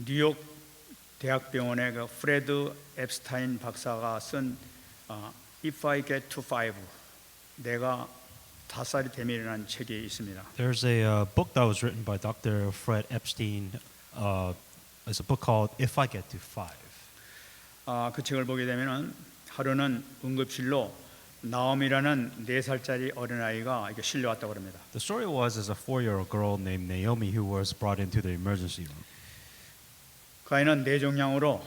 뉴욕 대학병원의 그 프레드 앱스타인 박사가 쓴 If I Get to Five, 내가 5살이 되면이라는 책이 있습니다. There's a book that was written by Dr. Fred Epstein. It's a book called If I Get to Five. 그 책을 보게 되면은 하루는 응급실로 나옴이라는 4살짜리 어린아이가 이렇게 실려왔다고 합니다. The story was as a 4-year-old girl named Naomi who was brought into the emergency room. 그 아이는 뇌종양으로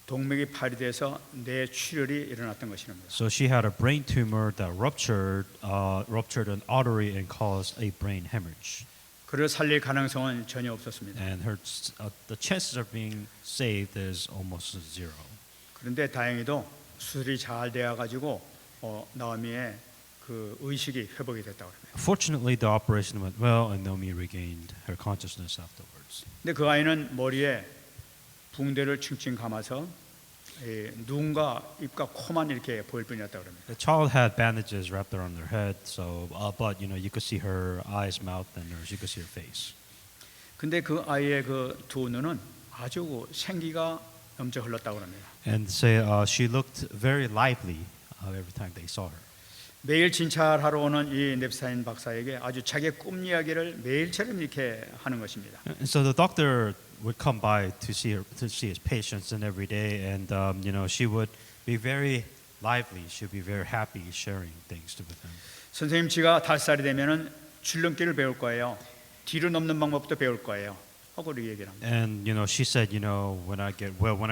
동맥이 파리돼서 뇌출혈이 일어났던 것입니다. So she had a brain tumor that ruptured an artery and caused a brain hemorrhage. 그를 살릴 가능성은 전혀 없었습니다. And the chances of being saved is almost zero. 그런데 다행히도 수술이 잘 되어 가지고 나오미의 그 의식이 회복이 됐다고 합니다. Fortunately, the operation went well, and Naomi regained her consciousness afterwards. 근데 그 아이는 머리에 붕대를 칭칭 감아서 눈과 입과 코만 이렇게 보일 뿐이었다고 합니다. The child had bandages wrapped around her head, so but you could see her eyes, mouth, and you could see her face. 근데 그 아이의 그 두 눈은 아주 생기가 넘쳐 흘렀다고 합니다. And she looked very lively every time they saw her. 매일 진찰하러 오는 이 넵스타인 박사에게 아주 자기의 꿈 이야기를 매일처럼 이렇게 하는 것입니다. And so the doctor would come by to see his patients and every day, and she would be very lively. She'd be very happy sharing things with them. 선생님, 제가 5살이 되면은 줄넘기를 배울 거예요. 뒤로 넘는 방법도 배울 거예요. 하고 이렇게 얘기를 합니다. And she said, when I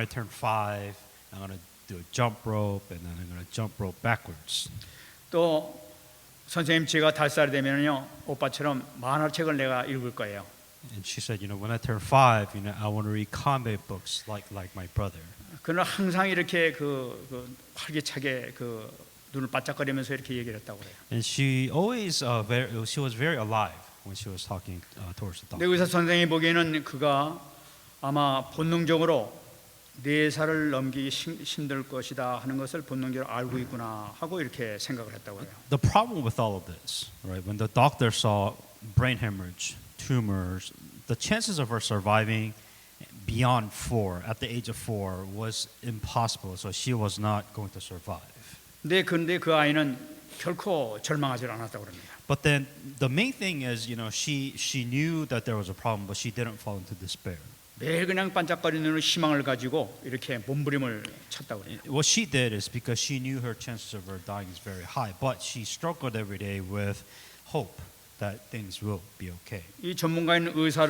turn 5, I'm going to do a jump rope, and then I'm going to jump rope backwards. 또 선생님, 제가 5살이 되면요 오빠처럼 만화책을 내가 읽을 거예요. And she said, when I turn 5, I want to read comic books like my brother. 그는 항상 이렇게 활기차게 눈을 반짝거리면서 이렇게 얘기를 했다고 그래요. And she always she was very alive when she was talking towards the 근데 doctor. 의사 선생님이 보기에는 그가 아마 본능적으로 4살을 넘기기 힘들 것이다 하는 것을 본능적으로 알고 있구나 하고 이렇게 생각을 했다고 해요. The problem with all of this, right? When the doctor saw brain hemorrhage, tumors, the chances of her surviving beyond 4, at the age of 4, was impossible. So she was not going to survive. 근데 그 아이는 결코 절망하지 않았다고 합니다. But then the main thing is, she knew that there was a problem, but she didn't fall into despair. 매일 그냥 반짝거리는 눈으로 희망을 가지고 이렇게 몸부림을 쳤다고 해요. What she did is because she knew her chances of her dying is very high, but she struggled every day with hope that things will be okay. 이 전문가인 의사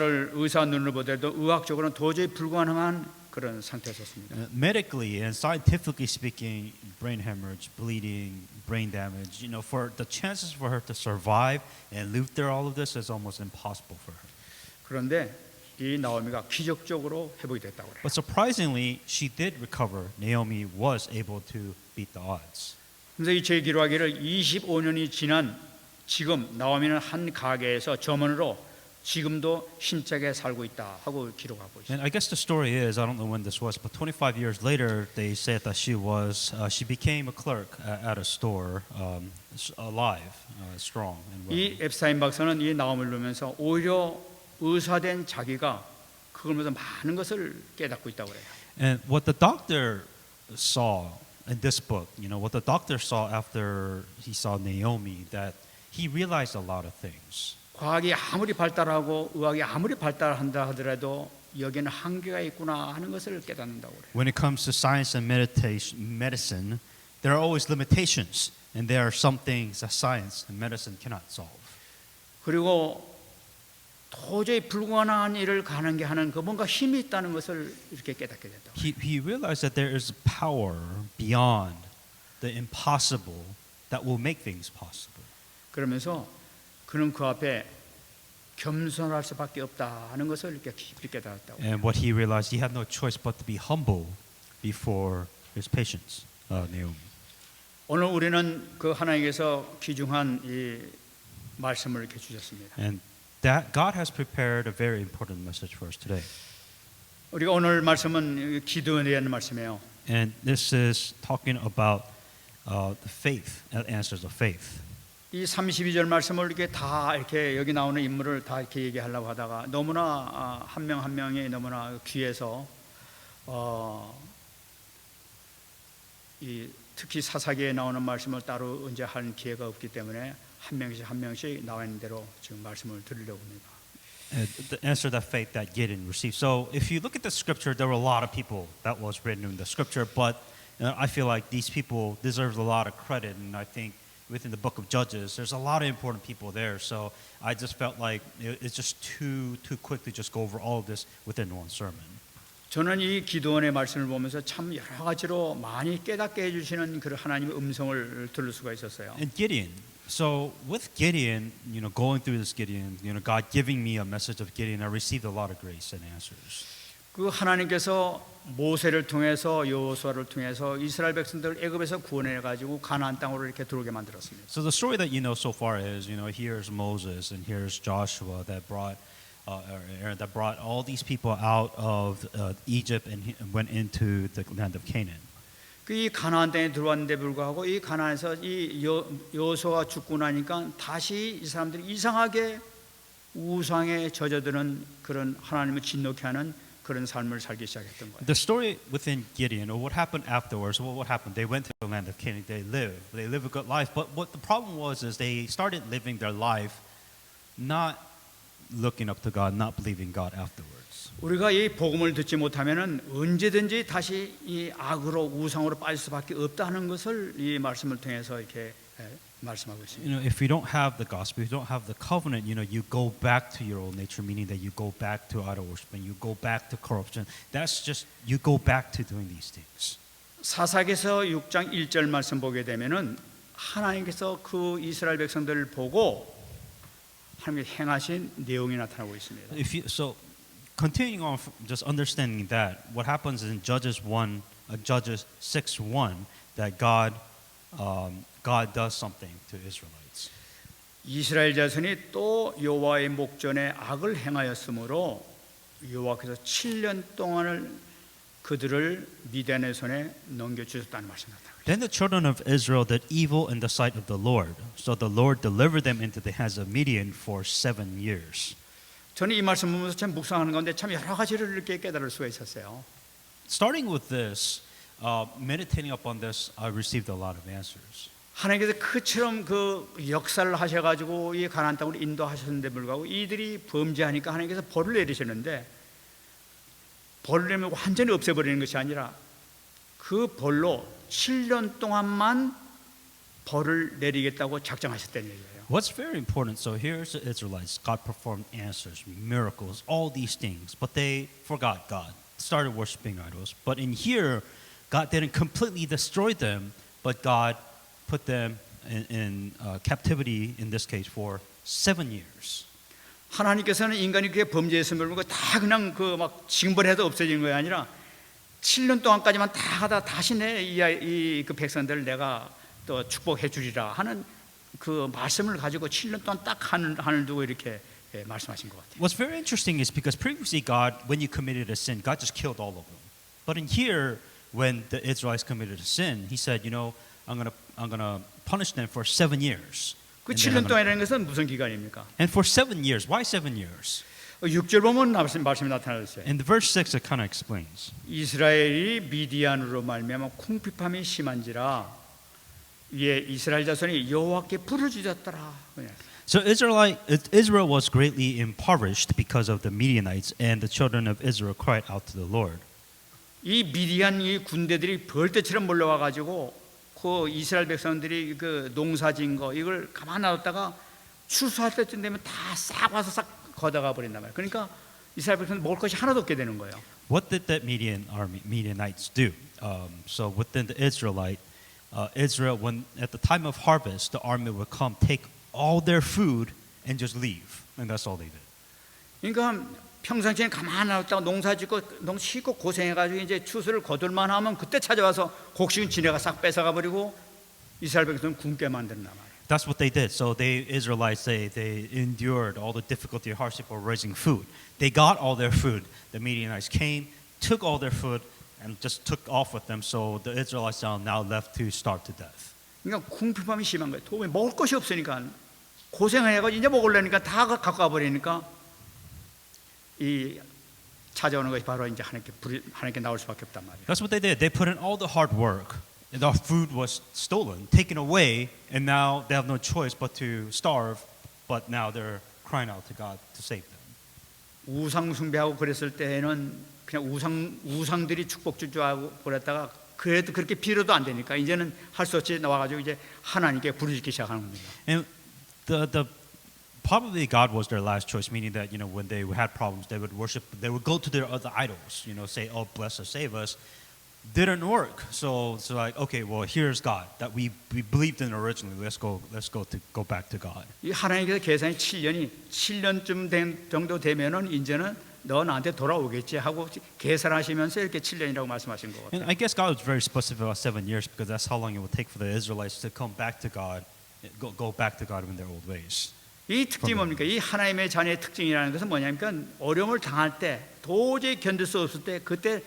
눈으로 보더라도 의학적으로는 도저히 불가능한 그런 상태였습니다. Medically and scientifically speaking, brain hemorrhage, bleeding, brain damage, for the chances for her to survive and live through all of this is almost impossible for her. 그런데 이 나오미가 기적적으로 회복이 됐다고 그래요. But surprisingly, she did recover. Naomi was able to beat the odds. 그래서 이 제 기록하기를 25년이 지난 지금 나오미는 한 가게에서 점원으로 지금도 힘차게 살고 있다 하고 기록하고 있어요. And I guess the story is, I don't know when this was, but 25 years later, they said that she became a clerk at a store, alive, strong and well. 이 앱스타인 박사는 이 나오미를 보면서 오히려 의사된 자기가 그걸 보면서 많은 것을 깨닫고 있다고 그래요. And what the doctor saw in this book, what the doctor saw after he saw Naomi, that he realized a lot of things. 과학이 아무리 발달하고 의학이 아무리 발달한다 하더라도 여기에는 한계가 있구나 하는 것을 깨닫는다고 그래요. When it comes to science and medicine, there are always limitations, and there are some things that science and medicine cannot solve. 그리고 도저히 불가능한 일을 가능하게 하는 그 뭔가 힘이 있다는 것을 이렇게 깨닫게 됐다. He realized that there is power beyond the impossible that will make things possible. 그러면서 그는 그 앞에 겸손할 수밖에 없다 하는 것을 이렇게 깊이 깨달았다고. And what he realized, he had no choice but to be humble before his patients, Naomi. 오늘 우리는 그 하나님께서 귀중한 이 말씀을 이렇게 주셨습니다. And that God has prepared a very important message for us today. 우리가 오늘 말씀은 기도에 대한 말씀이에요. And this is talking about the faith, answers of faith. 이 32절 말씀을 이렇게 다 이렇게 여기 나오는 인물을 다 이렇게 얘기하려고 하다가 너무나 한 명 한 명이 너무나 귀해서 이 특히 사사기에 나오는 말씀을 따로 언제 할 기회가 없기 때문에 한 명씩 나와 있는 대로 지금 말씀을 드리려고 합니다. The answer that faith that Gideon received. So if you look at the scripture, there were a lot of people that was written in the scripture, but I feel like these people deserve a lot of credit, and I think within the book of Judges, there's a lot of important people there. So I just felt like it's just too quick to just go over all of this within one sermon. 저는 이 기도원의 말씀을 보면서 참 여러 가지로 많이 깨닫게 해주시는 그 하나님의 음성을 들을 수가 있었어요. And Gideon. So with Gideon, going through this Gideon, God giving me a message of Gideon, I received a lot of grace and answers. 그 하나님께서 모세를 통해서 여호수아를 통해서 이스라엘 백성들 애굽에서 구원해 가지고 가나안 땅으로 이렇게 들어오게 만들었습니다. So the story that you know so far is, here's Moses and here's Joshua that brought all these people out of Egypt and went into the land of Canaan. 그 이 가나안 땅에 들어왔는데 불구하고 이 가나안에서 이 여호수아가 죽고 나니까 다시 이 사람들이 이상하게 우상에 젖어드는 그런 하나님을 진노케 하는 그런 삶을 살기 시작했던 거예요. The story within Gideon, or what happened afterwards, what happened? They went to the land of Canaan. They live a good life. But what the problem was is they started living their life not looking up to God, not believing God afterwards. 우리가 이 복음을 듣지 못하면은 언제든지 다시 이 악으로 우상으로 빠질 수밖에 없다는 것을 이 말씀을 통해서 이렇게 말씀하고 있습니다. If you don't have the gospel, if you don't have the covenant, you go back to your old nature, meaning that you go back to idol worship and you go back to corruption. That's just you go back to doing these things. 사사기서 6장 1절 말씀 보게 되면은 하나님께서 그 이스라엘 백성들을 보고 하나님께 행하신 내용이 나타나고 있습니다. So continuing on, just understanding that what happens in Judges 6:1 that God does something to Israelites. 이스라엘 자손이 또 여호와의 목전에 악을 행하였으므로 여호와께서 7년 동안을 그들을 미디안의 손에 넘겨 주셨다는 말씀입니다. Then the children of Israel did evil in the sight of the Lord. So the Lord delivered them into the hands of Midian for 7 years. 저는 이 말씀 보면서 참 묵상하는 가운데 참 여러 가지를 이렇게 깨달을 수가 있었어요. Starting with this, meditating upon this, I received a lot of answers. 하나님께서 그처럼 그 역사를 하셔가지고 이 가나안 땅으로 인도하셨는데 불구하고 이들이 범죄하니까 하나님께서 벌을 내리셨는데 벌을 내면 완전히 없애버리는 것이 아니라 그 벌로 7년 동안만 벌을 내리겠다고 작정하셨다는 얘기예요. What's very important, so here's the Israelites. God performed answers, miracles, all these things, but they forgot God, started worshiping idols. But in here, God didn't completely destroy them, but God put them in captivity, in this case, for 7 years. 하나님께서는 인간이 그게 범죄했음을 모르고 다 그냥 그 막 징벌해도 없어지는 게 아니라 7년 동안까지만 다 하다 다시 그 백성들을 내가 또 축복해 주리라 하는 그 말씀을 가지고 7년 동안 딱 하늘 두고 이렇게 말씀하신 것 같아요. What's very interesting is because previously God, when you committed a sin, God just killed all of them. But in here, when the Israelites committed a sin, He said, I'm gonna punish them for 7 years. 그 7년 동안이라는 것은 무슨 기간입니까? And for 7 years, why 7 years? 6절 보면 말씀이 나타나있어요. In the verse 6, it kind of explains. 이스라엘이 미디안으로 말미암아 궁핍함이 심한지라 위에 이스라엘 자손이 여호와께 부르짖었더라. So Israel was greatly impoverished because of the Midianites, and the children of Israel cried out to the Lord. 이 미디안 이 군대들이 벌떼처럼 몰려와 가지고 그 이스라엘 백성들이 그 농사진 거 이걸 가만 놔뒀다가 추수할 때쯤 되면 다 싹 와서 싹 걷어가 버린단 말이에요. 그러니까 이스라엘 백성들 먹을 것이 하나도 없게 되는 거예요. What did the Midianites do? So within the Israel, when at the time of harvest, the army would come, take all their food, and just leave, and that's all they did. 그러니까 평상시에 가만 놔뒀다가 농사짓고 너무 쉽고 고생해가지고 이제 추수를 거둘만 하면 그때 찾아와서 곡식은 지네가 싹 뺏어가 버리고 이스라엘 백성은 굶게 만든단 말이에요. That's what they did. So Israelites, they endured all the difficulty and hardship of raising food. They got all their food. The Midianites came, took all their food, and just took off with them. So the Israelites are now left to starve to death. 그러니까 궁핍함이 심한 거예요. 도저히 먹을 것이 없으니까 고생해가지고 이제 먹으려니까 다 갖고 와버리니까 이 찾아오는 것이 바로 이제 하나님께 나올 수밖에 없단 말이에요. That's what they did. They put in all the hard work. And the food was stolen, taken away, and now they have no choice but to starve. But now they're crying out to God to save them. 우상 숭배하고 그랬을 때는 그냥 우상들이 축복 줄 줄 알고 그랬다가 그래도 그렇게 빌어도 안 되니까 이제는 할 수 없이 나와가지고 이제 하나님께 부르짖기 시작하는 겁니다. And the probably God was their last choice, meaning that when they had problems, they would worship. They would go to their other idols. Say, "Oh, bless us, save us." Didn't work. So like, okay, well, here's God that we believed in originally. Let's go back to God. 이 하나님께서 계산이 7년쯤 된 정도 되면은 이제는 너 나한테 돌아오겠지 하고 계산하시면서 이렇게 7년이라고 말씀하신 것 And 같아요. I guess God was very specific about 7 years because that's how long it would take for the Israelites to come back to God, go back to God in their old ways. 이 특징이 뭡니까? 이 하나님의 자녀의 특징이라는 것은 뭐냐니까 어려움을 당할 때 도저히 견딜 수 없을 때 그때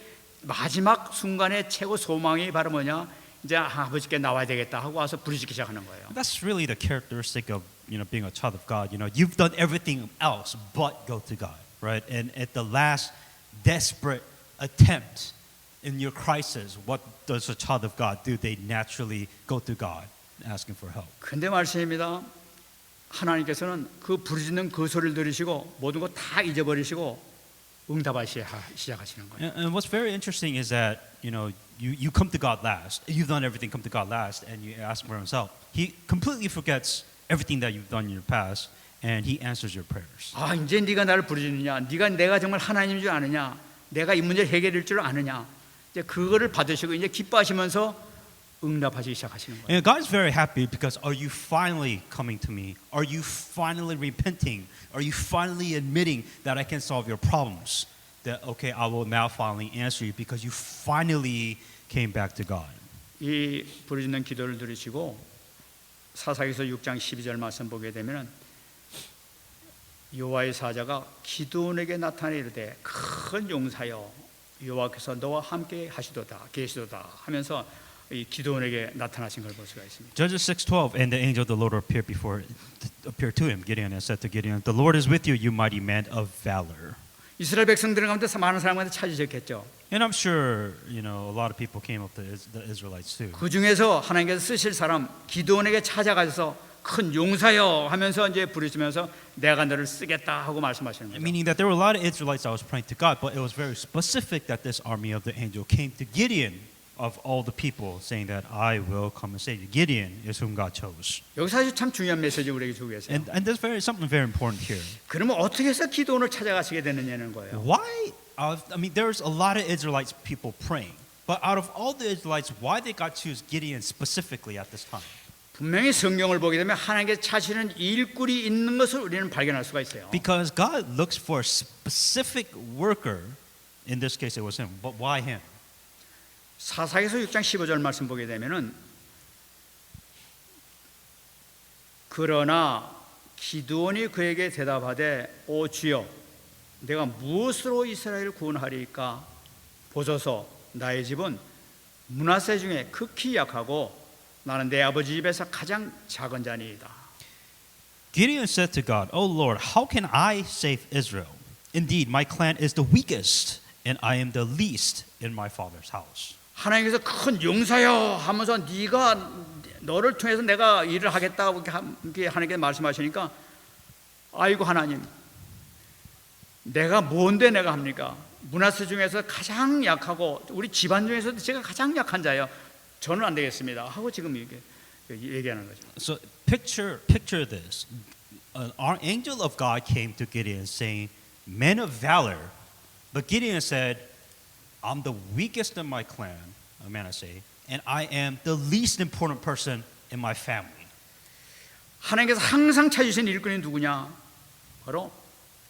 마지막 순간의 최고 소망이 바로 뭐냐? 이제 아버지께 나와야 되겠다 하고 와서 부르짖기 시작하는 거예요. That's really the characteristic of being a child of God. You've done everything else but go to God, right? And at the last desperate attempt in your crisis, what does a child of God do? They naturally go to God, asking for help. 근데 말씀입니다. 하나님께서는 그 부르짖는 그 소리를 들으시고 모든 거 다 잊어버리시고 응답하시 시작하시는 거예요. And what's very interesting is that you come to God last. You've done everything. Come to God last, and you ask for Himself. He completely forgets everything that you've done in your past, and He answers your prayers. 아, 이제 네가 나를 부르짖느냐? 내가 정말 하나님인 줄 아느냐? 내가 이 문제를 해결할 줄 아느냐? 이제 그거를 받으시고 이제 기뻐하시면서 응답하시기 시작하시는 거예요. And God is very happy because are you finally coming to me? Are you finally repenting? Are you finally admitting that I can solve your problems? That okay, I will now finally answer you because you finally came back to God. 이 부르짖는 기도를 들으시고 사사기서 6장 12절 말씀 보게 되면은 여호와의 사자가 기드온에게 나타내 이르되 큰 용사여 여호와께서 너와 함께 계시도다 하면서 이 기드온에게 나타나신 걸 볼 수가 있습니다. Judges 6:12, and the angel of the Lord appeared to him, Gideon, and said to Gideon, "The Lord is with you, you mighty man of valor." 이스라엘 백성들 가운데 많은 사람한테 찾으셨겠죠. And I'm sure a lot of people came up to the Israelites too. 그 중에서 하나님께서 쓰실 사람 기드온에게 찾아가서 큰 용사여 하면서 이제 부르시면서 내가 너를 쓰겠다 하고 말씀하시는 거죠. Meaning that there were a lot of Israelites that was praying to God, but it was very specific that this army of the angel came to Gideon of all the people, saying that I will come and save you. Gideon is whom God chose. 여기 사실 참 중요한 메시지 우리에게 주고 계세요. And there's something very important here. 그러면 어떻게 해서 기드온을 찾아가시게 되느냐는 거예요. Why? There's a lot of Israelites people praying, but out of all the Israelites, why did God choose Gideon specifically at this time? 분명히 성경을 보게 되면 하나님께서 찾으시는 일꾼이 있는 것을 우리는 발견할 수가 있어요. Because God looks for a specific worker. In this case, it was him. But why him? 사사기서 6장 15절 말씀 보게 되면은 그러나 기드온이 그에게 대답하되 오 주여 내가 무엇으로 이스라엘을 구원하리이까 보소서 나의 집은 므낫세 중에 극히 약하고 나는 내 아버지 집에서 가장 작은 자니이다. Gideon said to God, "O Lord, how can I save Israel? Indeed, my clan is the weakest, and I am the least in my father's house." 하나님께서 큰 용사여 하면서 너를 통해서 내가 일을 하겠다고 이렇게 하나님께 말씀하시니까 아이고 하나님 내가 뭔데 내가 합니까? 므낫세 중에서 가장 약하고 우리 집안 중에서도 제가 가장 약한 자예요. 저는 안 되겠습니다 하고 지금 얘기하는 거죠. So picture this. An angel of God came to Gideon saying, "Men of valor," but Gideon said, "I'm the weakest in my clan, Manasseh, and I am the least important person in my family." 하나님께서 항상 찾으신 일꾼이 누구냐? 바로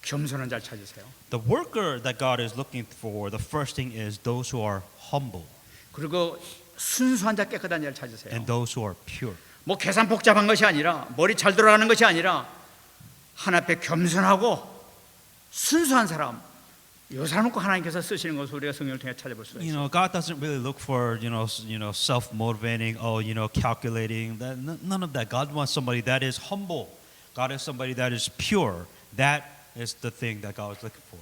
겸손한 자를 찾으세요. The worker that God is looking for, the first thing is those who are humble 그리고 순수한 자 깨끗한 자를 찾으세요. and those who are pure. 뭐 계산 복잡한 것이 아니라 머리 잘 돌아가는 것이 아니라 하나 앞에 겸손하고 순수한 사람 이 사람을 꼭 하나님께서 쓰시는 것을 우리가 성경을 통해 찾아볼 수가 You 있어요. know, God doesn't really look for self-motivating, calculating. None of that. God wants somebody that is humble. God is somebody that is pure. That is the thing that God is looking for.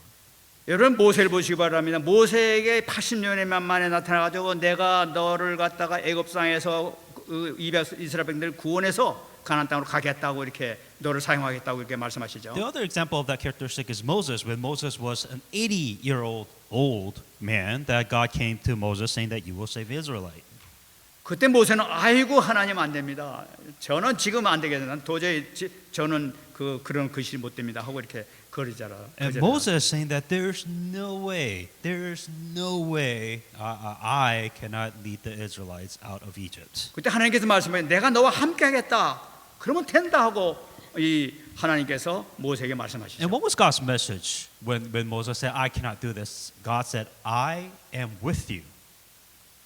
여러분 모세를 보시기 바랍니다. 모세에게 80년의 만에 나타나가지고 내가 너를 갖다가 애굽 땅에서 이스라엘 백성들을 구원해서 가나안 땅으로 가겠다고 이렇게 너를 사용하겠다고 이렇게 말씀하시죠. The other example of that characteristic is Moses. When Moses was an 80-year-old man, that God came to Moses saying that you will save Israelite. 그때 모세는 아이고 하나님 안 됩니다. 저는 지금 안 되겠다. 도저히 저는 그런 글씨 못 됩니다. 하고 이렇게 거리잖아. And Moses saying that there's no way I cannot lead the Israelites out of Egypt. 그때 하나님께서 말씀하신 내가 너와 함께하겠다. 그러면 된다 하고 이 하나님께서 모세에게 말씀하시죠. And what was God's message when Moses said, I cannot do this? God said, I am with you.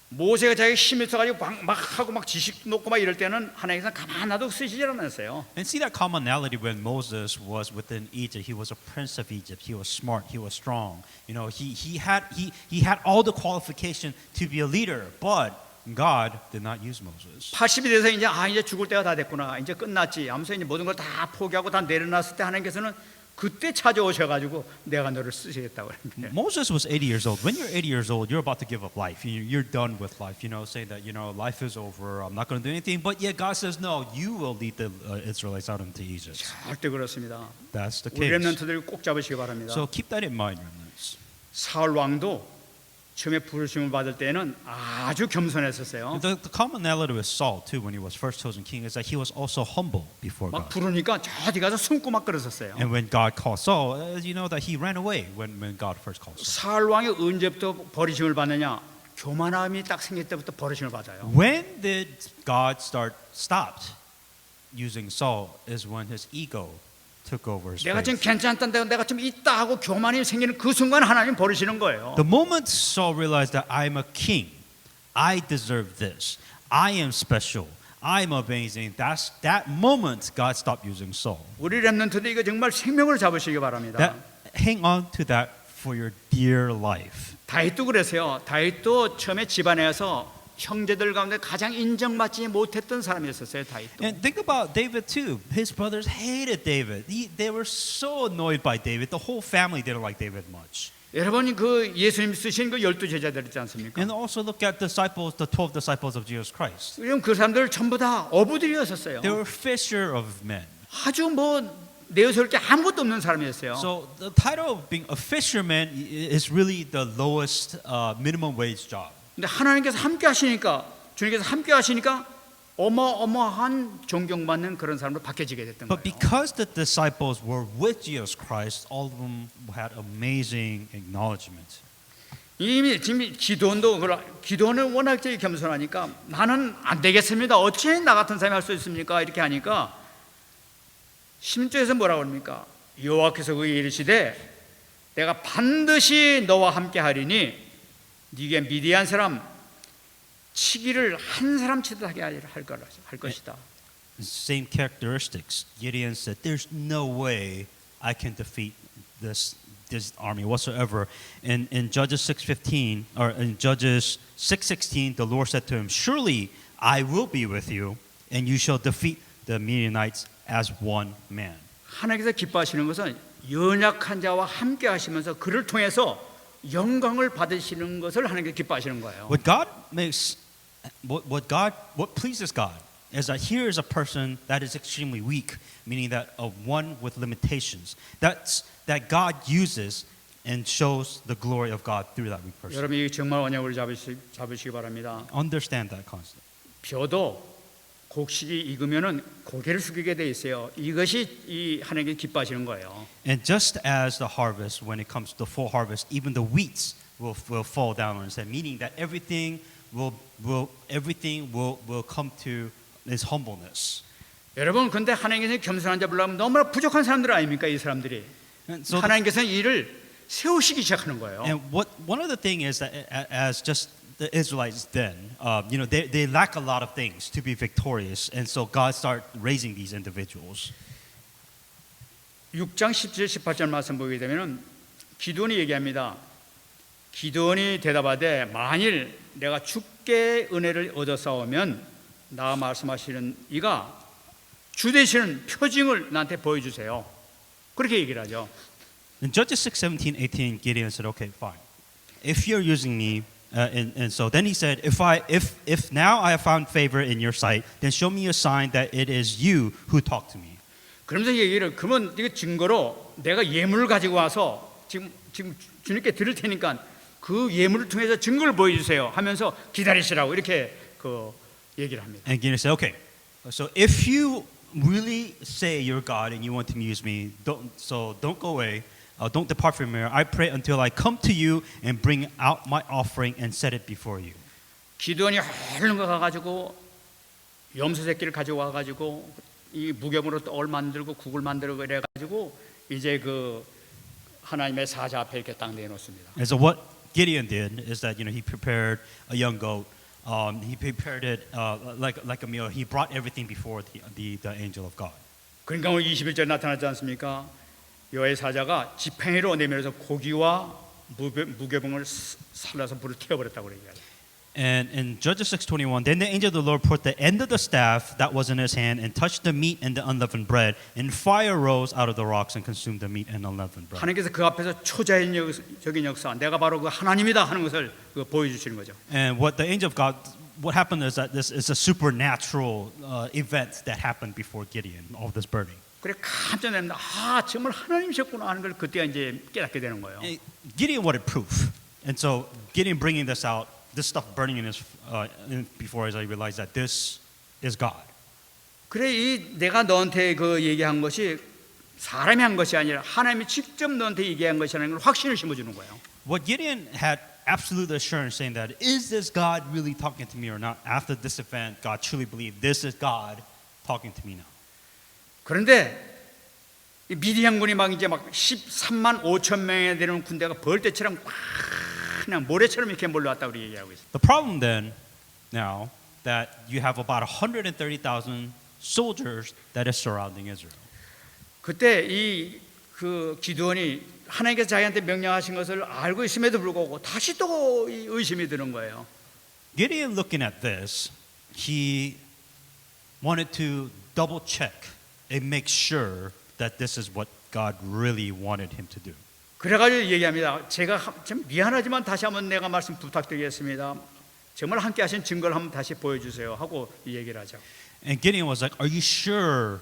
모세가 자기 힘이 있어가지고 막 하고 막 지식 놓고 막 이럴 때는 하나님께서 가만 놔도 쓰시질 않았어요. And see that commonality when Moses was within Egypt. He was a prince of Egypt. He was smart. He was strong. You know, he had all the qualification to be a leader, but God did not use Moses. 80이 돼서 이제 죽을 때가 다 됐구나. 이제 끝났지. 하면서 이제 모든 걸 다 포기하고 다 내려놨을 때 하나님께서는 그때 찾아오셔가지고 내가 너를 쓰시겠다고 그랬는데. Moses was 80 years old. When you're 80 years old, you're about to give up life. You're done with life. Saying that life is over. I'm not going to do anything. But yet God says, no, you will lead the Israelites out into Egypt. 절대 그렇습니다. That's the 우리 case. 렘넌트들 꼭 잡으시기 바랍니다. So keep that in mind, remnants. 사울 왕도 처음에 부르심을 받을 때는 아주 겸손했었어요. The commonality with Saul too, when he was first chosen king, is that he was also humble before 막 God. 부르니까 저 어디 가서 숨고 막 그러셨어요. And when God called Saul, you know that he ran away when God first called Saul. 사울 왕이 언제부터 버리심을 받느냐? 교만함이 딱 생길 때부터 버리심을 받아요. When did God stopped using Saul? Is when his ego took over his 내가 지금 faith. 괜찮단데 내가 좀 있다 하고 교만이 생기는 그 순간 하나님 버리시는 거예요. The moment Saul realized that I'm a king, I deserve this, I am special, I'm amazing. That moment God stopped using Saul. 우리 렘넌트들 이거 정말 생명을 잡으시기 바랍니다. Hang on to that for your dear life. 다윗도 그랬어요. 다윗도 처음에 집안에서 형제들 가운데 가장 인정받지 못했던 사람이었어요. 다윗도. And think about David too. His brothers hated David. They were so annoyed by David. The whole family didn't like David much. 여러분이 그 예수님 쓰신 그 12 제자들 있지 않습니까? And also look at the 12 disciples of Jesus Christ. 그럼 그 사람들 전부 다 어부들이었었어요. They were fisher of men. 아주 내어세울 게 아무것도 없는 사람이었어요. So the title of being a fisherman is really the lowest minimum wage job. 근데 하나님께서 함께 하시니까 주님께서 함께 하시니까 어마어마한 존경받는 그런 사람으로 바뀌어지게 됐던 But 거예요. because the disciples were with Jesus Christ, all of them had amazing acknowledgement. 이미 지금 기도는 워낙 되게 겸손하니까 나는 안 되겠습니다. 어찌 나 같은 사람이 할 수 있습니까? 이렇게 하니까 10절에서 뭐라고 합니까? 여호와께서 그에게 이르시되 내가 반드시 너와 함께 하리니 네게 미디안 사람 치기를 한 사람 치듯하게 할 것이다. Same characteristics. Gideon said, "There's no way I can defeat this army whatsoever." In Judges 6:15 or in Judges 6:16, the Lord said to him, "Surely I will be with you, and you shall defeat the Midianites as one man." 하나님께서 기뻐하시는 것은 연약한 자와 함께 하시면서 그를 통해서 영광을 받으시는 것을 하나님께 기뻐하시는 거예요. What pleases God is that here is a person that is extremely weak, meaning that one with limitations. That God uses and shows the glory of God through that weak person. 여러분 이 정말 언약을 잡으시기 바랍니다. Understand that concept. 벼도 곡식이 익으면은 고개를 숙이게 돼 있어요. 이것이 이 하나님께 기뻐하시는 거예요. And just as the harvest, when it comes to full harvest, even the wheats will fall down on its head, meaning that everything will come to its humbleness. 여러분 근데 하나님께서 겸손한 자 불러면 너무나 부족한 사람들 아닙니까 이 사람들이? So 하나님께서 이를 세우시기 시작하는 거예요. And one of the thing is that as just the Israelites then, they lack a lot of things to be victorious, and so God started raising these individuals. 6장 17, 18절 말씀 보게 되면은 기드온이 얘기합니다. 기드온이 대답하되 만일 내가 주께 은혜를 얻어싸우면 나 말씀하시는 이가 주 되시는 표징을 나한테 보여주세요. 그렇게 얘기를 하죠. In Judges 6, 17, 18, Gideon said, okay, fine. If you're using me, and so then he said, if now I have found favor in your sight, then show me a sign that it is you who talk to me. 그러면서 얘기를 그러면 이거 증거로 내가 예물을 가지고 와서 지금 주님께 드릴 테니까 그 예물을 통해서 증거를 보여주세요 하면서 기다리시라고 이렇게 그 얘기를 합니다. And Gideon said, okay, so if you really say you're God and you want to use me, don't go away. Don't depart from me. I pray until I come to you and bring out my offering and set it before you. 기드온이 얼른 가가지고 염소 새끼를 가지고 와가지고 이 무gem으로 떡을 만들고 국을 만들고 이래가지고 이제 그 하나님의 사자 앞에 이렇게 딱 내놓습니다. And so what Gideon did is that he prepared a young goat. He prepared it like a meal. He brought everything before the angel of God. 그러니까 오늘 21절 나타나지 않습니까? 여호와의 사자가 지팡이로 내밀어서 고기와 무교병을 살라서 불을 태워버렸다고 그래요. And in Judges 6:21, then the angel of the Lord put the end of the staff that was in his hand and touched the meat and the unleavened bread, and fire rose out of the rocks and consumed the meat and unleavened bread. 하나님께서 그 앞에서 초자연적인 역사, 내가 바로 그 하나님이다 하는 것을 보여주시는 거죠. And what the angel of God, what happened is that this is a supernatural event that happened before Gideon, all this burning. 그래 깜짝 놀랍니다. 아 정말 하나님이셨구나 하는 걸 그때 이제 깨닫게 되는 거예요. And Gideon wanted proof, and so Gideon bringing this out, this stuff burning in his before his eyes, realized that this is God. 그래 이 내가 너한테 그 얘기한 것이 사람이 한 것이 아니라 하나님이 직접 너한테 얘기한 것이라는 걸 확신을 심어주는 거예요. What Gideon had absolute assurance saying that, is this God really talking to me or not? After this event, God truly believed this is God talking to me now. 그런데 이 미디안군이 막 이제 막 13만 5천 명에 되는 군대가 벌떼처럼 막 그냥 모래처럼 이렇게 몰려왔다고 우리 얘기하고 있어요. The problem then, now that you have about 130,000 soldiers that is surrounding Israel. 그때 이 그 기드온이 하나님께서 자기한테 명령하신 것을 알고 있음에도 불구하고 다시 또 이 의심이 드는 거예요. Gideon looking at this, he wanted to double check and make sure that this is what God really wanted him to do. 그래가지고 얘기합니다. 제가 참 미안하지만 다시 한번 내가 말씀 부탁드리겠습니다. 정말 함께하신 증거를 한번 다시 보여주세요 하고 이 얘기를 하죠. And Gideon was like, "Are you sure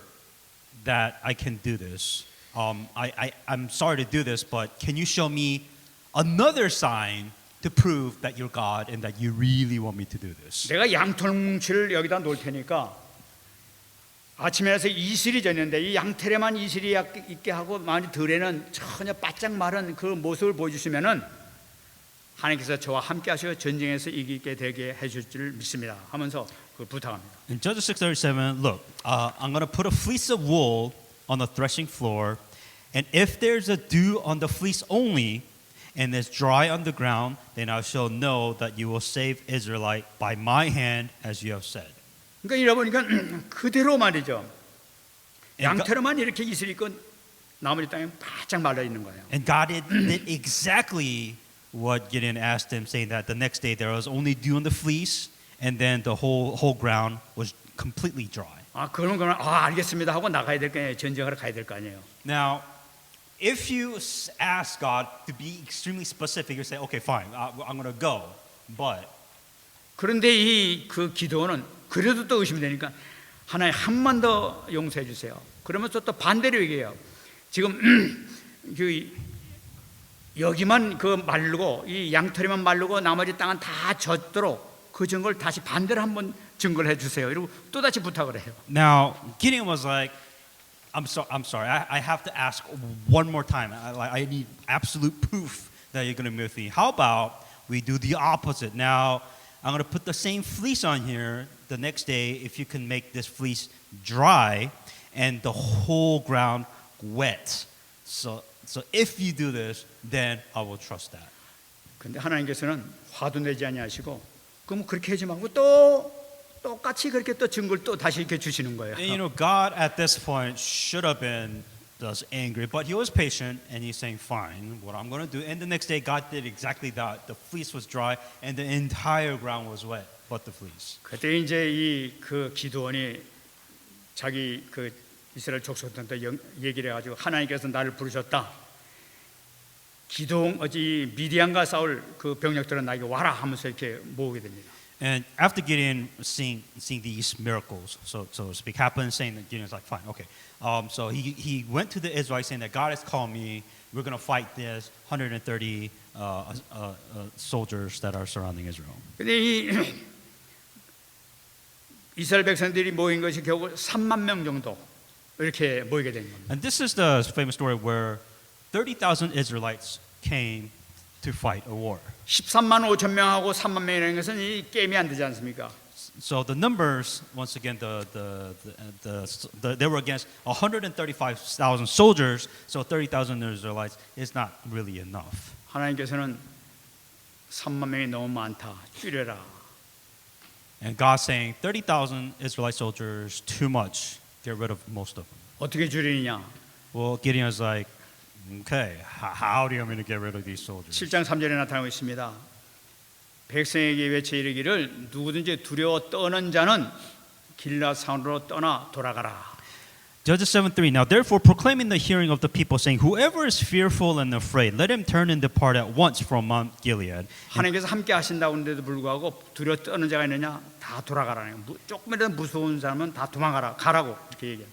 that I can do this? I'm sorry to do this, but can you show me another sign to prove that you're God and that you really want me to do this?" 내가 양털뭉치를 여기다 놓을 테니까 아침에 와서 이슬이 졌는데 이 양털에만 이슬이 있게 하고 만약 들에는 전혀 바짝 마른 그 모습을 보여주시면은 하나님께서 저와 함께 하셔 전쟁에서 이기게 되게 해줄 줄 믿습니다 하면서 그 부탁합니다. In Judges 6:37, look, I'm going to put a fleece of wool on the threshing floor, and if there's a dew on the fleece only, and it's dry on the ground, then I shall know that you will save Israelite by my hand, as you have said. 그러니까 이러 보니까 그대로 말이죠. 양털에만 이렇게 이슬이 있고 나머지 땅에 바짝 말라 있는 거예요. And God did exactly what Gideon asked him, saying that the next day there was only dew on the fleece, and then the whole ground was completely dry. 아 그러면 알겠습니다 하고 나가야 될 거 아니에요. 전쟁하러 가야 될 거 아니에요. Now, if you ask God to be extremely specific, you say, okay, fine, I'm going to go, but 그런데 이 그 기도는 그래도 또 의심이 되니까 하나님 한 번 더 용서해 주세요. 그러면서 또 반대로 얘기해요. 지금 그 여기만 그 마르고 이 양털이만 마르고 나머지 땅은 다 젖도록 그 증거를 다시 반대로 한번 증거를 해 주세요. 이러고 또 다시 부탁을 해요. now Gideon was like, I'm sorry, I have to ask one more time. I need absolute proof that you're going to move me. How about we do the opposite? Now, I'm going to put the same fleece on here. The next day, if you can make this fleece dry and the whole ground wet. So if you do this, then I will trust that. 근데 하나님께서는 화도 내지 아니하시고 그럼 그렇게 하지 말고 또 똑같이 그렇게 또 증거를 또 다시 이렇게 주시는 거예요. And God at this point should have been was angry, but he was patient, and he's saying, "Fine, what I'm going to do." And the next day, God did exactly that. The fleece was dry, and the entire ground was wet, but the fleece. 그때 이제 이 그 기드온이 자기 그 이스라엘 족속들한테 얘기를 해가지고 하나님께서 나를 부르셨다. 기드온 어찌 미디안과 싸울 그 병력들은 나에게 와라 하면서 이렇게 모으게 됩니다. And after Gideon seeing these miracles, so to speak, happen, saying that Gideon's like, fine, okay. So he went to the Israelites saying that God has called me. We're going to fight this 130 soldiers that are surrounding Israel. 근데 이 이스라엘 백성들이 모인 것이 결국 3만 명 정도 이렇게 모이게 된 겁니다. And this is the famous story where 30,000 Israelites came to fight a war. 13만 5천 명하고 3만 명이라는 것은 이 게임이 안 되지 않습니까? So the numbers, once again, they were against 135,000 soldiers. So 30,000 Israelites is not really enough. 하나님께서는 3만 명이 너무 많다. 줄여라. And God's saying 30,000 Israelite soldiers, too much. Get rid of most of them. 어떻게 줄이느냐? Well, Gideon's like, okay, how do you want me to get rid of these soldiers? 7장 3절에 나타나고 있습니다. 백성에게 외쳐 이르기를 누구든지 두려워 떠는 자는 길라산으로 떠나 돌아가라. Judges 7:3. Now therefore proclaim in the hearing of the people, saying, whoever is fearful and afraid, let him turn and depart at once from Mount Gilead. 하나님께서 함께 하신다고 하는데도 불구하고 두려워 떠는 자가 있느냐? 다 돌아가라는 거예요. 조금이라도 무서운 사람은 다 도망가라. 가라고 이렇게 얘기해요.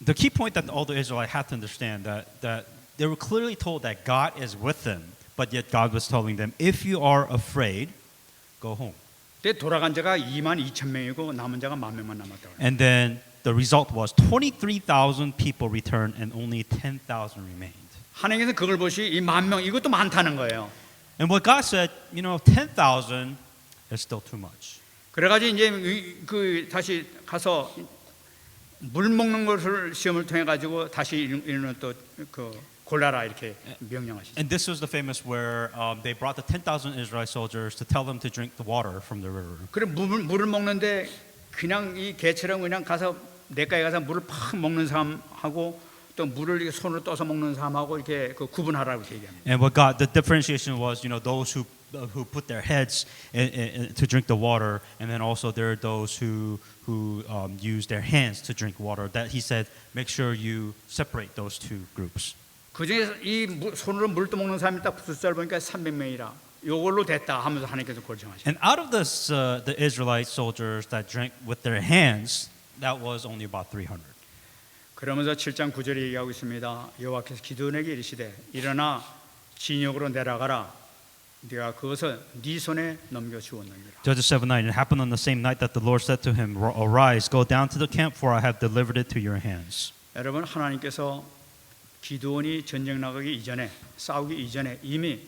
The key point that all the Israelites had to understand that they were clearly told that God is with them, but yet God was telling them, if you are afraid, go home. 근데 돌아간 자가 2만 2천 명이고 남은 자가 1만 명만 남았다고. And then the result was 23,000 people returned and only 10,000 remained. 하나님께서 그걸 보시 이 1만 명 이것도 많다는 거예요. And what God said, 10,000 is still too much. 그래가지고 이제 그 다시 가서 물 먹는 것을 시험을 통해 가지고 다시 이런 또 그 골라라 이렇게 명령하시죠. And this was the famous where they brought the 10,000 Israelite soldiers to tell them to drink the water from the river. 그래 물을 먹는데 그냥 이 개처럼 그냥 가서 내가에 가서 물을 팍 먹는 사람하고 또 물을 이렇게 손으로 떠서 먹는 사람하고 이렇게 그 구분하라고 얘기합니다. And what God, the differentiation was, those who put their heads to drink the water, and then also there are those who use their hands to drink water. That he said, make sure you separate those two groups. 그 중에 이 손으로 물 떠먹는 사람이 딱 숫자를 보니까 300명이라. 요걸로 됐다 하면서 하나님께서 결정하시죠. And out of this, the Israelite soldiers that drank with their hands, that was only about 300. 그러면서 7장 9절에 얘기하고 있습니다. 여호와께서 기드온에게 이르시되 일어나 진역으로 내려가라. 네가 그것을 네 손에 넘겨 주었느니라. Judges 7:9. It happened on the same night that the Lord said to him, arise, go down to the camp, for I have delivered it to your hands. 여러분 하나님께서 기드온이 전쟁 나가기 이전에 싸우기 이전에 이미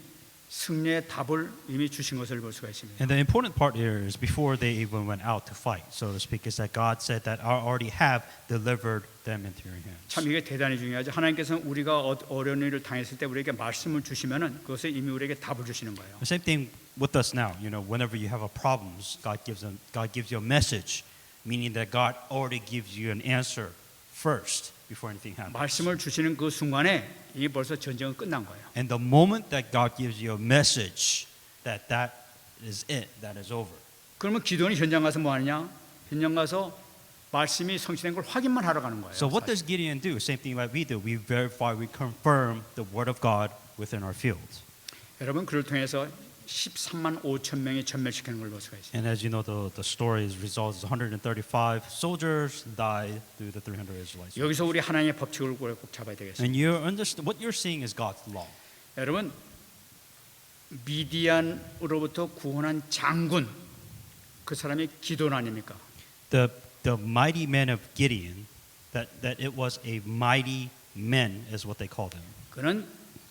승리의 답을 이미 주신 것을 볼 수가 있습니다. And the important part here is before they even went out to fight, so to speak, is that God said that I already have delivered them into your hands. 참 이게 대단히 중요하죠. 하나님께서는 우리가 어려운 일을 당했을 때 우리에게 말씀을 주시면은 그것을 이미 우리에게 답을 주시는 거예요. The same thing with us now. Whenever you have a problems, God gives you a message, meaning that God already gives you an answer first before anything happens. 말씀을 주시는 그 순간에 이게 벌써 전쟁은 끝난 거예요. And the moment that God gives you a message, that is it, that is over. 그러면 기드온이 현장 가서 뭐 하느냐? 현장 가서 말씀이 성취된 걸 확인만 하러 가는 거예요. So what does Gideon do? Same thing like we do. We verify, we confirm the word of God within our field. 여러분 그를 통해서 13만 5천 명이 전멸시키는 걸 볼 수가 있어요. And as you know, the story's result is 135 soldiers died through the 300 Israelites. 여기서 우리 하나님의 법칙을 꼭 잡아야 되겠습니다. And what you're seeing is God's law. 여러분 미디안으로부터 구원한 장군 그 사람이 기드온 아닙니까? The mighty men of Gideon, that it was a mighty men is what they called him. 그는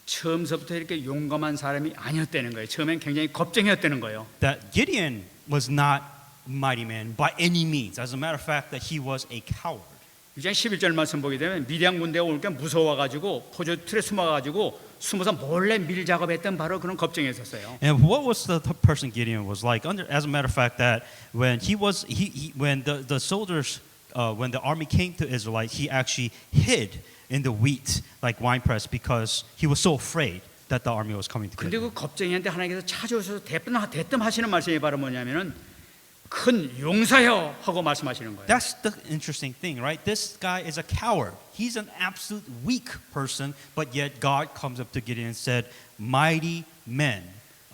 처음서부터 이렇게 용감한 사람이 아니었다는 거예요. 처음엔 굉장히 겁쟁이였다는 거예요. That Gideon was not mighty man by any means. As a matter of fact, that he was a coward. 6장 11절 말씀 보게 되면 미디안 군대가 오니까 무서워가지고 포조 틀에 숨어가지고 숨어서 몰래 밀 작업했던 바로 그런 겁쟁이였었어요. And what was the person Gideon was like? As a matter of fact, that when when the soldiers when the army came to Israelite, he actually hid in the wheat like winepress because he was so afraid that the army was coming to 근데 kill 그 him. 겁쟁이한테 하나님께서 찾아오셔서 대뜸 하시는 말씀이 바로 뭐냐면은 큰 용사여 하고 말씀하시는 거예요. That's the interesting thing, right? This guy is a coward. He's an absolute weak person, but yet God comes up to Gideon and said, "Mighty men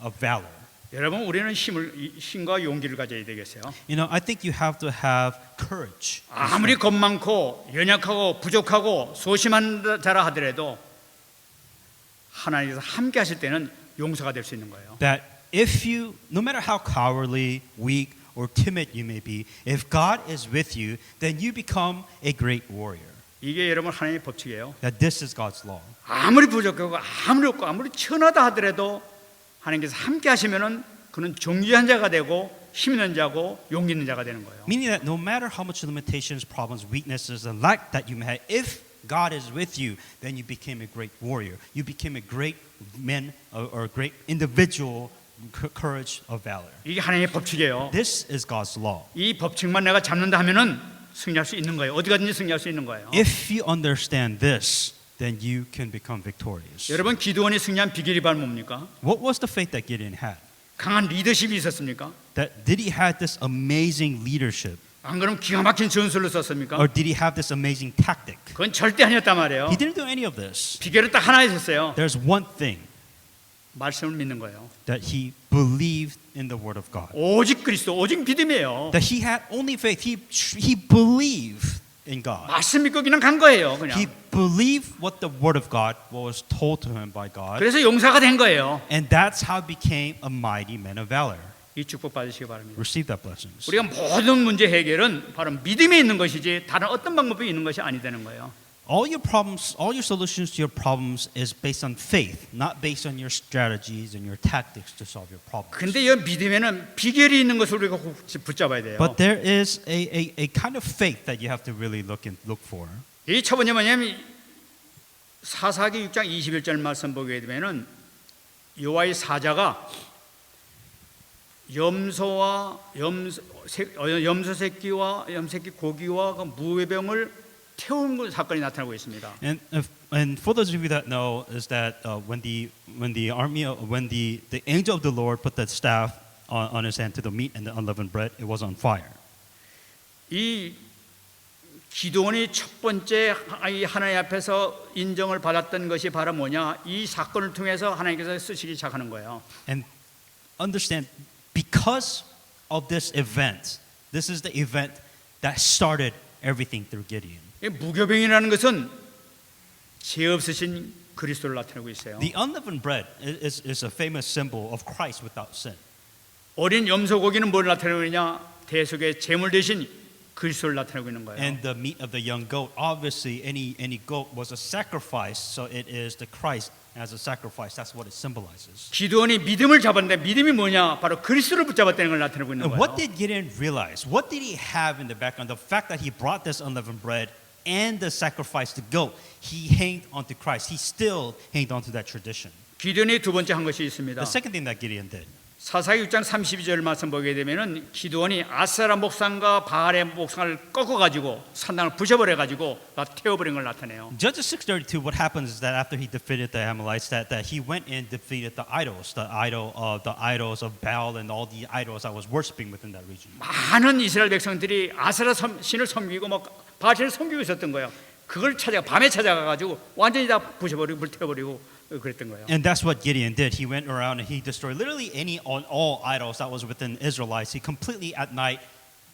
of valor." 여러분 우리는 힘과 용기를 가져야 되겠어요. You know, I think you have to have courage. 아무리 겁 많고 연약하고 부족하고 소심한 자라 하더라도 하나님께서 함께 하실 때는 용서가 될 수 있는 거예요. That if you, no matter how cowardly, weak, or timid you may be, if God is with you, then you become a great warrior. 이게 여러분 하나님의 법칙이에요. That this is God's law. 아무리 부족하고 아무리 없고 아무리 천하다 하더라도 하나님께서 함께 하시면은 그는 정죄한 자가 되고 힘 있는 자고 용기 있는 자가 되는 거예요. Meaning that no matter how much limitations, problems, weaknesses, and lack that you may have, if God is with you, then you became a great warrior. You became a great man or a great individual, courage of valor. 이게 하나님의 법칙이에요. This is God's law. 이 법칙만 내가 잡는다 하면은 승리할 수 있는 거예요. 어디 가든지 승리할 수 있는 거예요. If you understand this, then you can become victorious. 여러분 기드온이 승리한 비결이 바로 뭡니까? What was the faith that Gideon had? 강한 리더십이 있었습니까? That did he have this amazing leadership, 안 그러면 기가 막힌 전술을 썼습니까? or did he have this amazing tactic? 그건 절대 아니었단 말이에요. He didn't do any of this. 비결은 딱 하나 있었어요. There's one thing, 말씀을 믿는 거예요. that he believed in the word of God. 오직 그리스도, 오직 믿음이에요. That he had only faith. He believed in God. 말씀 믿고 그냥 간 거예요. He 그냥. believed what the word of God was told to him by God, 그래서 용사가 된 거예요. and that's how he became a mighty man of valor. 이 축복 받으시기 바랍니다. Receive that blessings. 우리가 모든 문제 해결은 바로 믿음에 있는 것이지 다른 어떤 방법이 있는 것이 아니 되는 거예요. All your problems, all your solutions to your problems is based on faith, not based on your strategies and your tactics to solve your problems. 근데 이 믿음에는 비결이 있는 것을 우리가 꼭 붙잡아야 돼요. But there is a kind of faith that you have to really look for. 이 첫 번째 뭐냐면 사사기 6장 21절 말씀 보게 되면은 여호와의 사자가 염소 새끼와 염새끼 고기와 그 무회병을 태운 사건이 나타나고 있습니다. And for those of you that know, is that when the angel of the Lord put the staff on his hand to the meat and the unleavened bread, it was on fire. 이 기도원이 첫 번째 이 하나님 앞에서 인정을 받았던 것이 바로 뭐냐? 이 사건을 통해서 하나님께서 쓰시기 시작하는 거예요. And understand, because of this event, this is the event that started everything through Gideon. 이 무교병이라는 것은 죄 없으신 그리스도를 나타내고 있어요. The unleavened bread is a famous symbol of Christ without sin. 어린 염소고기는 뭘 나타내고 있냐? 대속의 제물 대신 그리스도를 나타내고 있는 거예요. And the meat of the young goat, obviously any goat was a sacrifice, so it is the Christ as a sacrifice. That's what it symbolizes. 기도원이 믿음을 잡았는데 믿음이 뭐냐? 바로 그리스도를 붙잡았다는 걸 나타내고 있는 And 거예요. what did Gideon realize? What did he have in the background? The fact that he brought this unleavened bread and the sacrifice to goat, he hanged onto Christ. He still hanged onto that tradition. 기도원이 두 번째 한 것이 있습니다. The second thing that Gideon did. 사사기 6장 32절 말씀 보게 되면은 기도원이 아세라 목상과 바알의 목상을 꺾어 가지고 산당을 부셔버려 가지고 다 태워버린 걸 나타내요. Judges 6:32. What happens is that after he defeated the Amalekites, that he went and defeated the idols of Baal and all the idols that was worshiping within that region. 많은 이스라엘 백성들이 아세라 신을 섬기고 막 바알 신을 섬기고 있었던 거예요. 그걸 밤에 찾아가 가지고 완전히 다 부셔버리고 불태워버리고 그랬던 거예요. And that's what Gideon did. He went around and he destroyed literally all idols that was within Israelites. He completely at night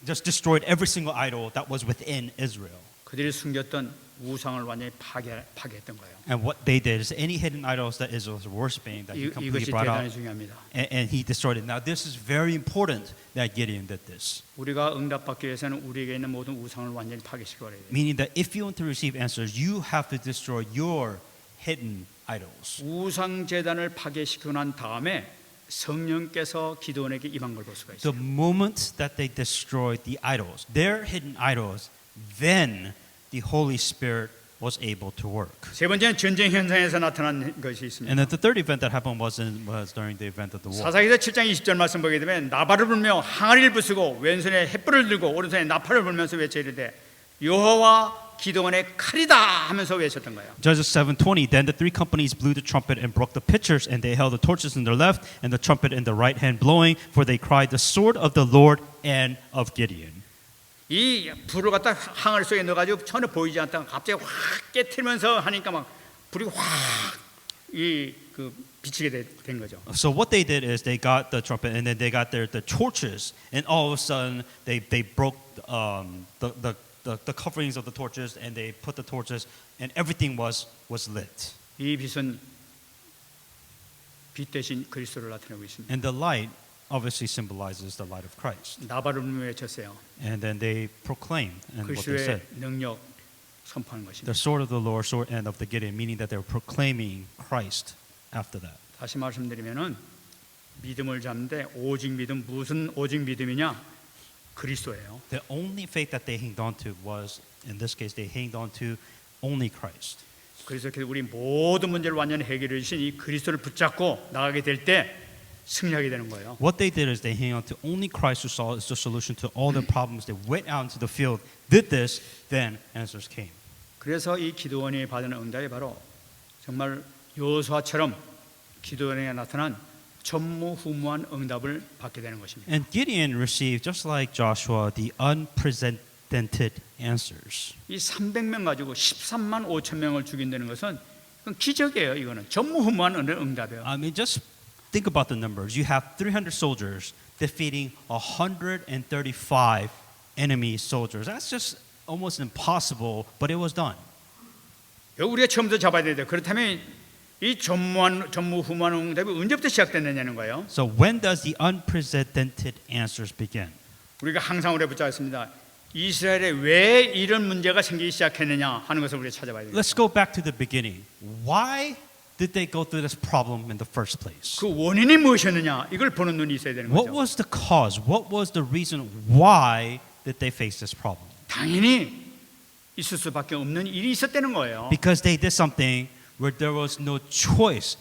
just destroyed every single idol that was within Israel. 그들이 숨겼던 우상을 완전히 파괴했던 거예요. And what they did is any hidden idols that Israel was worshiping that he completely 이것이 brought 대단히 out 중요합니다. and he destroyed it. Now this is very important that Gideon did this. 우리가 응답받기 위해서는 우리에게 있는 모든 우상을 완전히 파괴시켜야 돼요. Meaning that if you want to receive answers, you have to destroy your hidden idols. 우상 제단을 파괴시키고 난 다음에 성령께서 기도원에게 임한 걸 볼 수가 있어요. The moment that they destroyed the idols, their hidden idols, then the Holy Spirit was able to work. 세 번째는 전쟁 현장에서 나타난 것이 있습니다. And then the third event that happened was during the event of the war. 사사기서 7장 20절 말씀 보게 되면 나발을 불며 항아리를 부수고 왼손에 횃불을 들고 오른손에 나팔을 불면서 외쳐 이르되 여호와 기도원의 칼이다 하면서 외쳤던 거예요. Judges 7:20. Then the three companies blew the trumpet and broke the pitchers, and they held the torches in their left and the trumpet in the right hand blowing, for they cried, "The sword of the Lord and of Gideon." 이 불을 갖다 항아리 속에 넣어가지고 전혀 보이지 않다가 갑자기 확 깨트리면서 하니까 막 불이 확그 비치게 된 거죠. So what they did is they got the trumpet and then they got the torches, and all of a sudden they broke the coverings of the torches, and they put the torches, and everything was lit. 이 빛은 빛 대신 그리스도를 나타내고 있습니다. And the light obviously symbolizes the light of Christ. 나발을 외쳤어요. And then they proclaimed, and what they 그리스도의 said, 능력 선포하는 것입니다. the sword of the Lord, sword and of the Gideon, meaning that they were proclaiming Christ after that. 다시 말씀드리면은 믿음을 잡는데 오직 믿음, 무슨 오직 믿음이냐? 그리스도예요. The only faith that they hanged on to was, in this case, they hanged on to only Christ. 그래서 우리 모든 문제를 완전히 해결해 주신 이 그리스도를 붙잡고 나가게 될 때 승리하게 되는 거예요. What they did is they hang on to only Christ, who saw is the solution to all their problems. They went out into the field, did this, then answers came. 그래서 이 기도원이 받은 응답이 바로 정말 여호수아처럼 기도원에 나타난 전무후무한 응답을 받게 되는 것입니다. And Gideon received, just like Joshua, the unprecedented answers. 이 300명 가지고 13만 5천 명을 죽인다는 것은 그건 기적이에요. 이거는 전무후무한 응답이에요. I mean, just think about the numbers. You have 300 soldiers defeating 135 enemy soldiers. That's just almost impossible, but it was done. 우리가 처음부터 잡아야 돼요. 그렇다면 이 전무후무한 응답이 언제부터 시작됐느냐는 거예요. So when does the unprecedented answers begin? 우리가 항상 오래 붙잡았습니다. 이스라엘에 왜 이런 문제가 생기기 시작했느냐 하는 것을 우리가 찾아봐야 돼요. Let's go back to the beginning. Why did they go through this problem in the first place? 그 원인이 무엇이었느냐 이걸 보는 눈이 있어야 되는 What 거죠. was the cause? What was the reason why did they face this problem? 당연히 있을 수밖에 없는 일이 있었다는 거예요. Because they did something where there was no choice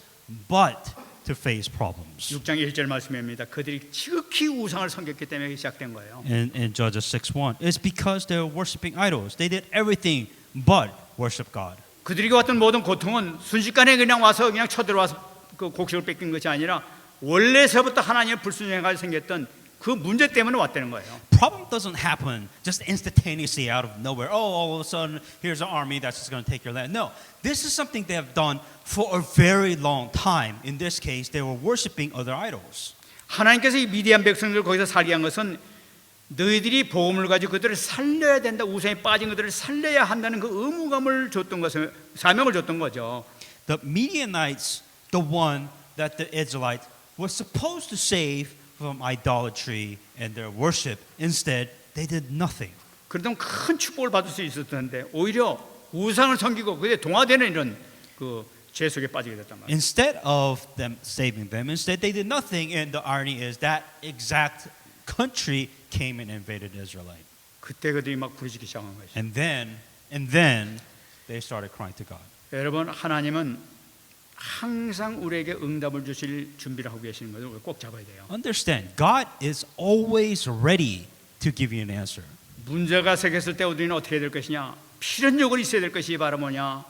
but to face problems. 6장 1절 말씀입니다. 그들이 지극히 우상을 섬겼기 때문에 시작된 거예요. In Judges 6:1, it's because they were worshiping idols. They did everything but worship God. 그들에게 왔던 모든 고통은 순식간에 그냥 와서 그냥 쳐들어와서 그 곡식을 뺏긴 것이 아니라 원래서부터 하나님의 불순종해가 생겼던 그 문제 때문에 왔다는 거예요. Problem doesn't happen just instantaneously out of nowhere. Oh, all of a sudden, here's an army that's just going to take your land. No, this is something they have done for a very long time. In this case, they were worshiping other idols. 하나님께서 이 미디안 백성들을 거기서 살게 한 것은 너희들이 복음을 가지고 그들을 살려야 된다. 우상에 빠진 그들을 살려야 한다는 그 의무감을 줬던 것을 사명을 줬던 거죠. The Midianites, the one that the Israelites were supposed to save from idolatry and their worship. Instead, they did nothing. 그러던 큰 축복을 받을 수 있었는데 오히려 우상을 섬기고 그게 동화되는 이런 그 죄 속에 빠지게 됐단 말이에요. Instead of them saving them, instead they did nothing. And the irony is that exact country came and invaded Israelite. 그때 그들이 막 부르짖기 시작한 거죠. And then they started crying to God. 여러분 하나님은 항상 우리에게 응답을 주실 준비를 하고 계시는 것을 우리가 꼭 잡아야 돼요. Understand, God is always ready to give you an answer. 문제가 생겼을 때 우리는 어떻게 될 것이냐? 필연적으로 있어야 될 것이 바로 뭐냐?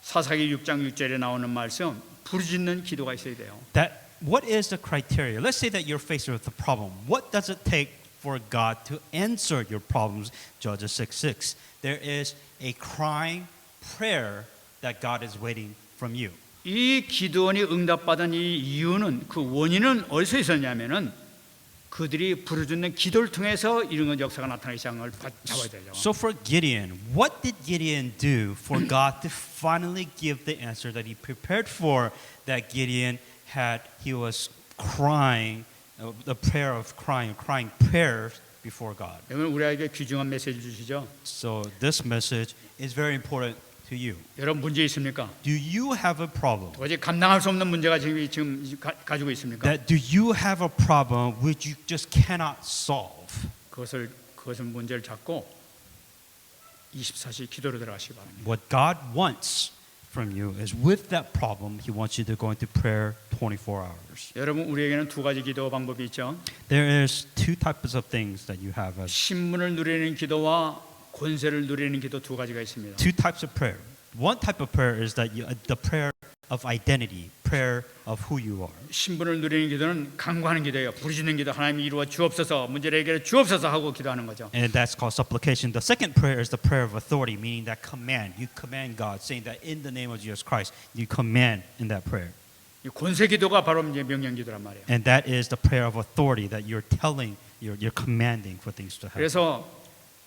사사기 6장 6절에 나오는 말씀 부르짖는 기도가 있어야 돼요. That what is the criteria? Let's say that you're faced with a problem. What does it take for God to answer your problems? Judges 6:6. There is a crying prayer that God is waiting from you. 이 기도원이 응답받은 이 이유는 그 원인은 어디서 있었냐면은 그들이 부르짖는 기도를 통해서 이런 역사가 나타나기 시작한 걸 잡아야 되죠. So for Gideon, what did Gideon do for God to finally give the answer that he prepared for? That Gideon had, he was crying, the prayer of crying prayers before God. 여러분 우리에게 귀중한 메시지 주시죠. So this message is very important to you. 여러분 문제 있습니까? Do you have a problem? 도저히 감당할 수 없는 문제가 지금 가지고 있습니까? That do you have a problem which you just cannot solve? 그것을 문제를 잡고 24시 기도로 들어가시기 바랍니다. What God wants from you is with that problem, He wants you to go into prayer 24 hours. 여러분 우리에게는 두 가지 기도 방법이 있죠. There is two types of things that you have as 신문을 누리는 기도와 권세를 누리는 기도 두 가지가 있습니다. Two types of prayer. One type of prayer is that the prayer of identity, prayer of who you are. 신분을 누리는 기도는 간구하는 기도예요. 부르짖는 기도, 하나님 이루어 주옵소서, 문제를 해결해 주옵소서 하고 기도하는 거죠. And that's called supplication. The second prayer is the prayer of authority, meaning that command. You command God, saying that in the name of Jesus Christ, you command in that prayer. 이 권세 기도가 바로 이제 명령 기도란 말이에요. And that is the prayer of authority that you're telling, you're commanding for things to happen. 그래서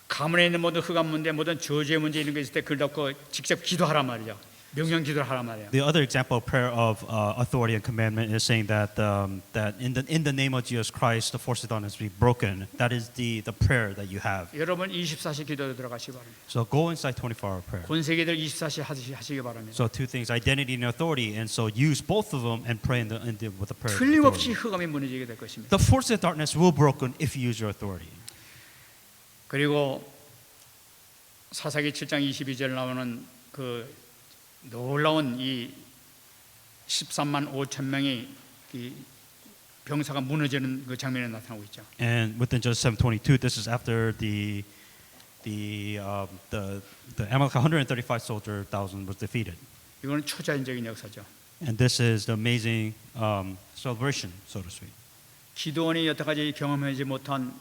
가문에 있는 모든 흑암 문제, 모든 저주의 문제 이런 게 있을 때 그걸 덮고 직접 기도하란 말이죠. 명령 기도를 하란 말이에요. The other example of prayer of authority and commandment is saying that that in the name of Jesus Christ, the forces of darkness be broken. That is the prayer that you have. 여러분 24시 기도에 들어가시기 바랍니다. So go inside 24-hour prayer. 권세 기도를 24시 하시기 바랍니다. So two things, identity and authority, and so use both of them and pray with the prayer. of 틀림없이 authority. 흑암이 무너지게 될 것입니다. The forces of darkness will be broken if you use your authority. 그리고 사사기 7장 22절 나오는 그 놀라운 이 13만 5천 명의 이 병사가 무너지는 그 장면이 나타나고 있죠. And within Judges 7:22, this is after the Amalek 135 soldier thousand was defeated, 이거는 초자연적인 역사죠. and this is the amazing celebration, so to speak. 기도원이 여태까지 경험하지 못한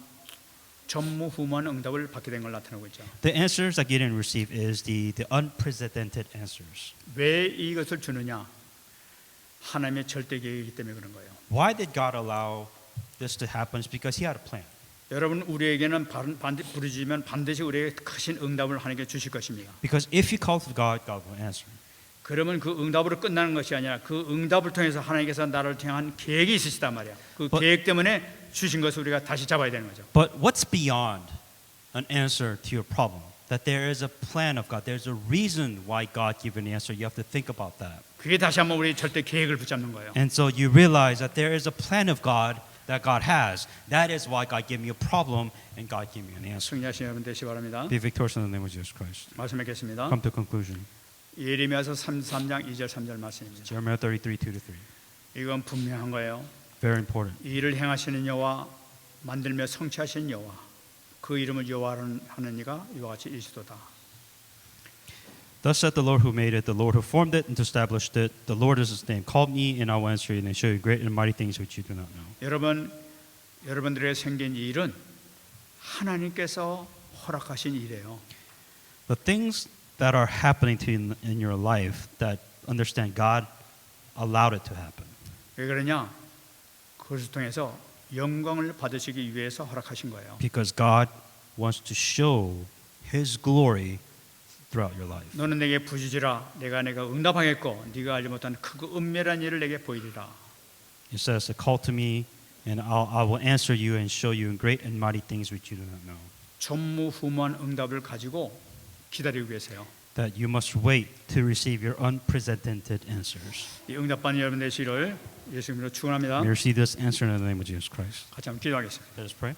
전무후무한 응답을 받게 된 걸 나타나고 있죠. The answers that Gideon received is the unprecedented answers. 왜 이것을 주느냐? 하나님의 절대 계획이기 때문에 그런 거예요. Why did God allow this to happen? It's because He had a plan. 여러분 우리에게는 부르짖으면 반드시 우리에게 크신 응답을 하나님께 주실 것입니다. Because if you call to God, God will answer. 그러면 그 응답으로 끝나는 것이 아니라 그 응답을 통해서 하나님께서 나를 향한 계획이 있으시단 말이야. 그 계획 때문에 주신 것을 우리가 다시 잡아야 되는 거죠. But what's beyond an answer to your problem? That there is a plan of God. There's a reason why God gave an answer. You have to think about that. 그게 다시 한번 우리 절대 계획을 붙잡는 거예요. And so you realize that there is a plan of God that God has. That is why God gave me a problem and God gave me an answer. 승리하신 여러분 되시기 바랍니다. Be victorious in the name of Jesus Christ. 말씀 뵙겠습니다. Come to conclusion. 예레미야서 33장 2절 3절 말씀입니다. Jeremiah 33:2-3. 이건 분명한 거예요. Very important. 이 일을 행하시는 여호와, 만들며 성취하시는 여호와, 그 이름을 여호와로 하는 이가 이와 같이 일시도다. Thus said the Lord who made it, the Lord who formed it and established it. The Lord is His name. Call me, and I will answer you, and show you great and mighty things which you do not know. 여러분들의 생긴 이 일은 하나님께서 허락하신 일이에요. The things that are happening to you in your life, that understand God allowed it to happen. 왜 그러냐? 그것을 통해서 영광을 받으시기 위해서 허락하신 거예요. Because God wants to show His glory throughout your life. 너는 내게 부르짖으라, 내가 응답하겠고 네가 알지 못한 크고 은밀한 일을 내게 보이리라. It says, "Call to me, and I will answer you and show you great and mighty things which you do not know." 전무후무한 응답을 가지고 기다리기 위해서요. That you must wait to receive your unprecedented answers. 이 응답받는 여러분 되시기를 예수님으로 축원합니다. You receive this answer in the name of Jesus Christ. 같이 한번 기도하겠습니다. Let us pray.